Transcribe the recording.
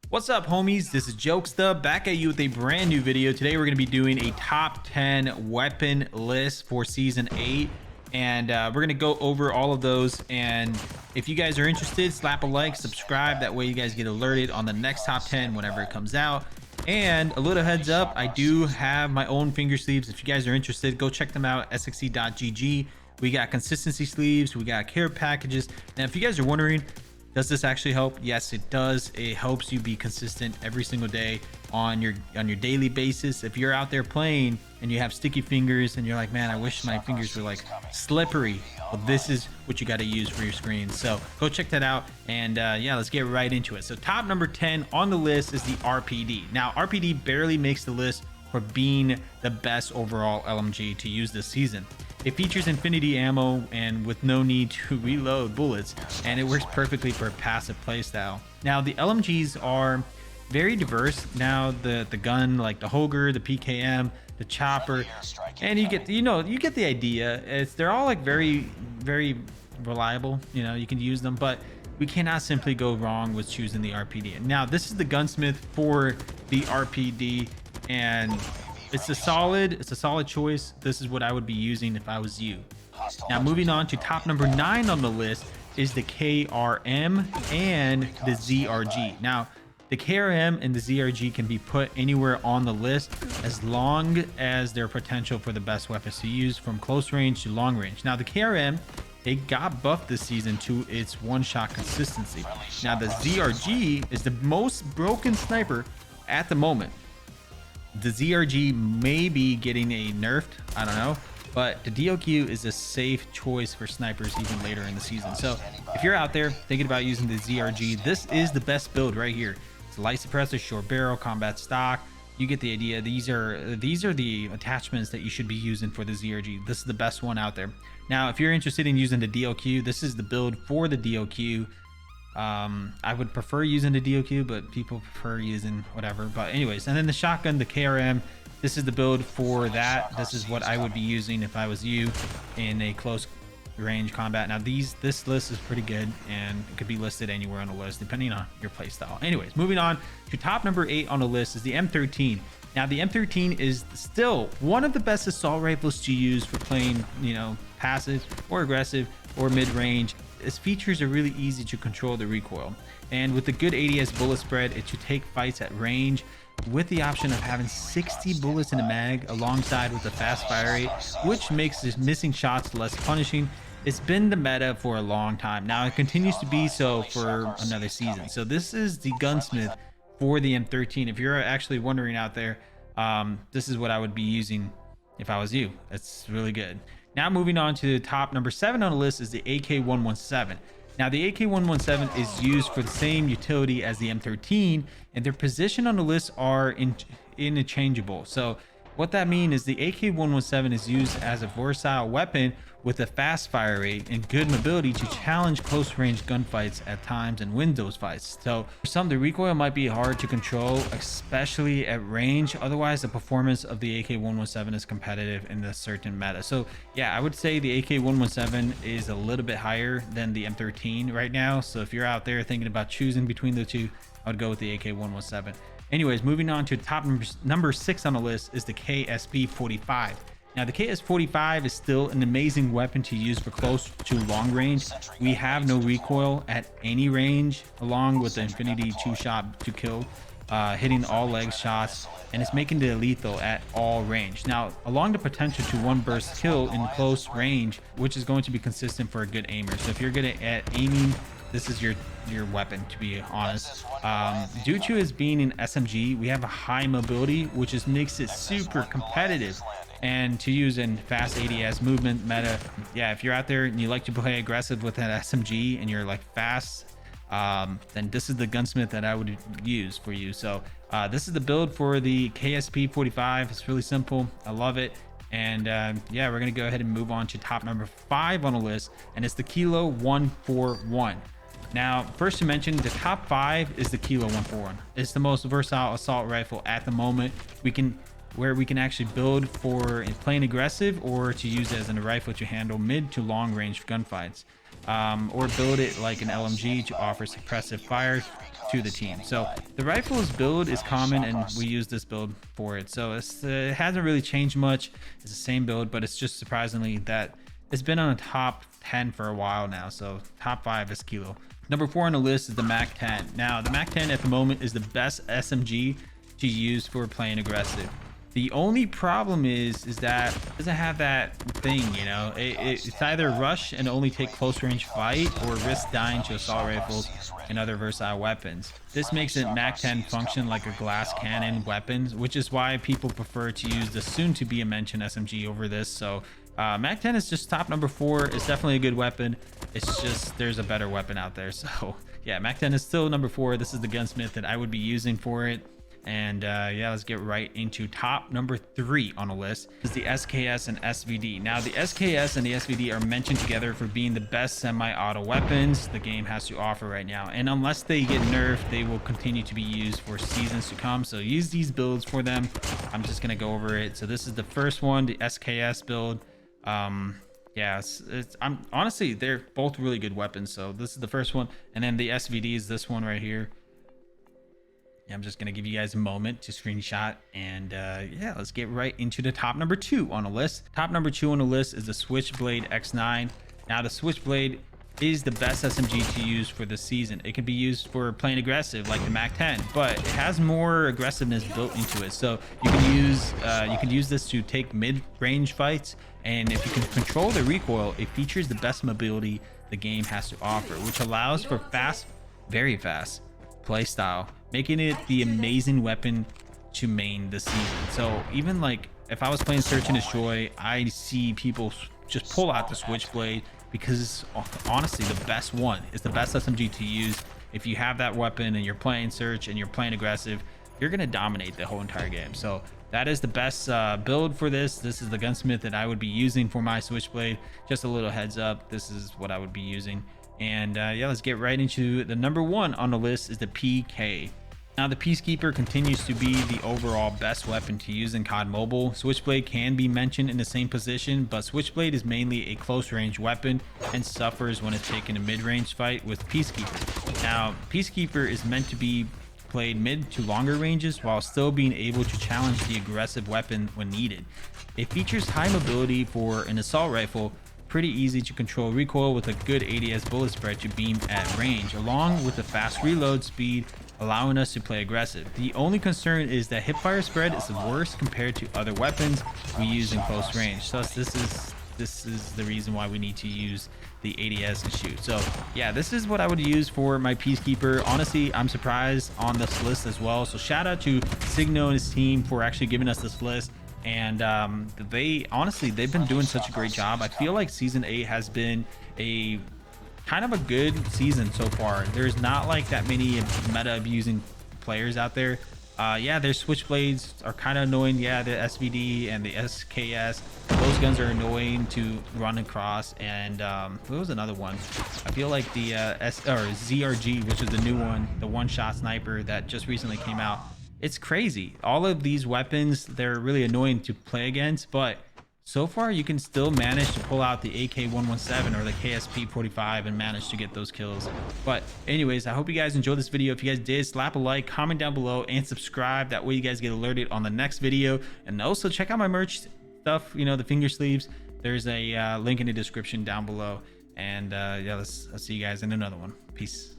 What's up, homies? This is Jokesta back at you with a brand new video. Today we're going to be doing a top 10 weapon list for season 8, and we're going to go over all of those. And if you guys are interested, slap a like, subscribe, that way you guys get alerted on the next top 10 whenever it comes out. And a little heads up, I do have my own finger sleeves. If you guys are interested, go check them out, sxe.gg. We got consistency sleeves, we got care packages. Now if you guys are wondering, does this actually help? Yes, it does. It helps you be consistent every single day on your daily basis. If you're out there playing and you have sticky fingers and you're like, man, I wish my fingers were like slippery, well, this is what you got to use for your screen. So go check that out, and yeah, let's get right into it. So top number 10 on the list is the RPD. Now RPD barely makes the list for being the best overall LMG to use this season. It features infinity ammo and with no need to reload bullets, and it works perfectly for a passive playstyle. Now the LMGs are very diverse. Now the gun, like the Holger, the PKM, the chopper, and you get the idea. They're all like very reliable. You can use them, but we cannot simply go wrong with choosing the RPD. Now this is the gunsmith for the RPD, and it's a solid choice. This is what I would be using if I was you. Now moving on to top number 9 on the list is the KRM and the ZRG. Now the KRM and the ZRG can be put anywhere on the list as long as their potential for the best weapons to use from close range to long range. Now the KRM, it got buffed this season to its one-shot consistency. Now the ZRG is the most broken sniper at the moment. The ZRG may be getting a nerfed, I don't know, but the DLQ is a safe choice for snipers even later in the season. So if you're out there thinking about using the ZRG, this is the best build right here. It's light suppressor, short barrel, combat stock. You get the idea. These are the attachments that you should be using for the ZRG. This is the best one out there. Now if you're interested in using the DLQ, this is the build for the DLQ. I would prefer using the DLQ, but people prefer using whatever. But anyways, and then the shotgun, the KRM, this is the build for that. This is what I would be using if I was you in a close range combat. Now this list is pretty good, and it could be listed anywhere on the list depending on your playstyle. Anyways, moving on to top number 8 on the list is the M13. Now the M13 is still one of the best assault rifles to use for playing, passive or aggressive or mid-range. Its features are really easy to control the recoil, and with the good ADS bullet spread, it should take fights at range with the option of having 60 bullets in a mag alongside with a fast fire rate, which makes the missing shots less punishing. It's been the meta for a long time now. It continues to be so for another season. So this is the gunsmith for the M13. If you're actually wondering out there, this is what I would be using if I was you. It's really good. Now moving on to the top number 7 on the list is the AK-117. Now the AK-117 is used for the same utility as the M13, and their position on the list are interchangeable. So what that means is the AK-117 is used as a versatile weapon with a fast fire rate and good mobility to challenge close range gunfights at times and win those fights. So for some, the recoil might be hard to control, especially at range. Otherwise, the performance of the AK-117 is competitive in a certain meta. So yeah, I would say the AK-117 is a little bit higher than the M13 right now. So if you're out there thinking about choosing between the two, I would go with the AK-117. Anyways, moving on to top number 6 on the list is the KSP-45. Now the KS-45 is still an amazing weapon to use for close to long range. We have no recoil at any range, along with the infinity 2-shot to kill, hitting all leg shots, and it's making it lethal at all range. Now along the potential to one burst kill in close range, which is going to be consistent for a good aimer. So if you're good at aiming, this is your weapon, to be honest. Due to it being an SMG, we have a high mobility, which just makes it super competitive and to use in fast ADS movement meta. Yeah, if you're out there and you like to play aggressive with that SMG and you're like fast, then this is the gunsmith that I would use for you. So this is the build for the KSP-45. It's really simple. I love it. And yeah, we're gonna go ahead and move on to top number 5 on the list, and it's the Kilo 141. Now, first to mention, the top 5 is the Kilo 141. It's the most versatile assault rifle at the moment. Where we can actually build for playing aggressive, or to use as a rifle to handle mid to long range gunfights, or build it like an LMG to offer suppressive fire to the team. So the rifles build is common, and we use this build for it. So it hasn't really changed much. It's the same build, but it's just surprisingly that it's been on a top 10 for a while now. So top 5 is Kilo. Number 4 on the list is the MAC-10. Now the MAC-10 at the moment is the best SMG to use for playing aggressive. The only problem is that it doesn't have that thing, you know. It's either rush and only take close range fight, or risk dying to assault rifles and other versatile weapons. This makes it MAC-10 function like a glass cannon weapon, which is why people prefer to use the soon to be mentioned SMG over this. So MAC-10 is just top number 4. It's definitely a good weapon. It's just there's a better weapon out there. So yeah, MAC-10 is still number 4. This is the gunsmith that I would be using for it. And yeah, let's get right into top number 3 on the list is the SKS and SVD. Now the SKS and the SVD are mentioned together for being the best semi-auto weapons the game has to offer right now, and unless they get nerfed, they will continue to be used for seasons to come. So use these builds for them. I'm just gonna go over it. So this is the first one, the SKS build. Yeah, I'm honestly, they're both really good weapons. So this is the first one, and then the SVD is this one right here. I'm just gonna give you guys a moment to screenshot, and yeah, let's get right into the top number 2 on the list. Top number 2 on the list is the Switchblade X9. Now the Switchblade is the best SMG to use for this season. It can be used for playing aggressive like the MAC-10, but it has more aggressiveness built into it. So you can use this to take mid-range fights, and if you can control the recoil, it features the best mobility the game has to offer, which allows for fast, very fast play style, making it the amazing weapon to main this season. So even like if I was playing Search and Destroy, I see people just pull out the Switchblade because it's honestly the best one. It's the best SMG to use. If you have that weapon and you're playing Search and you're playing aggressive, you're gonna dominate the whole entire game. So that is the best build for this. This is the gunsmith that I would be using for my Switchblade. Just a little heads up, this is what I would be using. And yeah, let's get right into the number 1 on the list is the PK. Now the Peacekeeper continues to be the overall best weapon to use in COD Mobile. Switchblade can be mentioned in the same position, but Switchblade is mainly a close range weapon and suffers when it's taken a mid-range fight with Peacekeeper. Now Peacekeeper is meant to be played mid to longer ranges while still being able to challenge the aggressive weapon when needed. It features high mobility for an assault rifle, pretty easy to control recoil with a good ADS bullet spread to beam at range, along with a fast reload speed, allowing us to play aggressive. The only concern is that hipfire spread is worse compared to other weapons we use in close range. Thus this is the reason why we need to use the ADS to shoot. So yeah, this is what I would use for my Peacekeeper. Honestly, I'm surprised on this list as well. So shout out to Cygnoux and his team for actually giving us this list. And they've been doing such a great job. I feel like season 8 has been a kind of a good season so far. There's not like that many meta abusing players out there. Yeah, their Switchblades are kind of annoying. Yeah, the SVD and the SKS, those guns are annoying to run across. And what was another one? I feel like the ZRG, which is the new one, the one-shot sniper that just recently came out. It's crazy. All of these weapons, they're really annoying to play against, but so far you can still manage to pull out the AK-117 or the KSP-45 and manage to get those kills. But anyways, I hope you guys enjoyed this video. If you guys did, slap a like, comment down below, and subscribe. That way you guys get alerted on the next video. And also check out my merch stuff, you know, the finger sleeves. There's a link in the description down below. And yeah, I'll see you guys in another one. Peace.